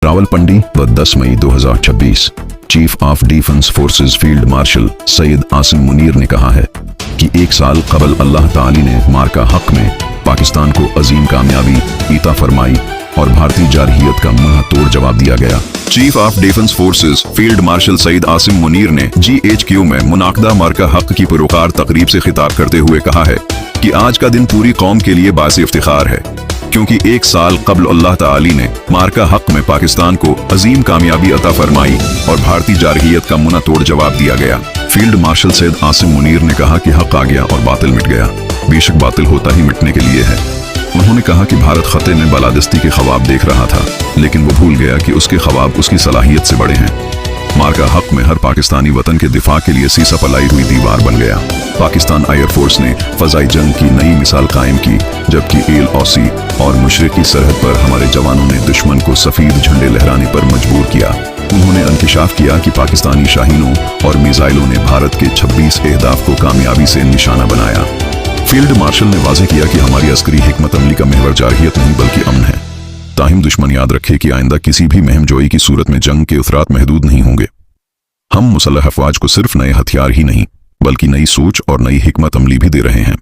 रावलपिंडी व 10 मई 2026 chief of defence forces field marshal Syed Asim Munir ने कहा है कि एक साल कबल अल्लाह ताली ने मार्का हक में पाकिस्तान को अजीम कामयाबी ईता फरमाई और भारतीय जारहियत का मुंह तोड़ जवाब दिया गया। Chief of defence forces field marshal Syed Asim Munir ने GHQ में मुनाकदा मार्का हक की पुरवकार तकरीब से खिताब करते हुए कहा है कि आज का दिन पूरी कौम के लिए बाइस इफ्तिखार है, क्योंकि एक साल कबल अल्लाह ताली ने मार्का हक में पाकिस्तान को अजीम कामयाबी अता फरमाई और भारतीय जारहियत का मुंह तोड़ जवाब दिया गया। फील्ड मार्शल सैयद आसिम मुनीर ने कहा कि हक आ गया और बातिल मिट गया। बेशक बातिल होता ही मिटने के लिए है। उन्होंने कहा कि भारत खते में बालादस्ती के ख्वाब देख रहा था, लेकिन वो भूल गया कि उसके ख्वाब उसकी सलाहियत से बड़े हैं। मार्का हक में हर पाकिस्तानी वतन के दिफा के लिए सीसा पलाई हुई दीवार बन गया। पाकिस्तान एयरफोर्स ने फजाई जंग की नई मिसाल कायम की, जबकि LOC और मशरकी सरहद पर हमारे जवानों ने दुश्मन को सफेद झंडे लहराने पर मजबूर किया। उन्होंने इंकशाफ किया कि पाकिस्तानी शाहीनों और मिसाइलों ने भारत के 26 अहदाफ को कामयाबी से निशाना बनाया। फील्ड मार्शल ने वाज़ेह किया कि हमारी अस्करी हिकमत अमली का महवर जारहियत नहीं बल्कि अमन है। ताहिम दुश्मन याद रखे कि आइंदा किसी भी महम जोई की सूरत में जंग के उतरात महदूद नहीं होंगे। हम मुसल्लह अफवाज को सिर्फ नए हथियार ही नहीं बल्कि नई सोच और नई हिकमत अमली भी दे रहे हैं।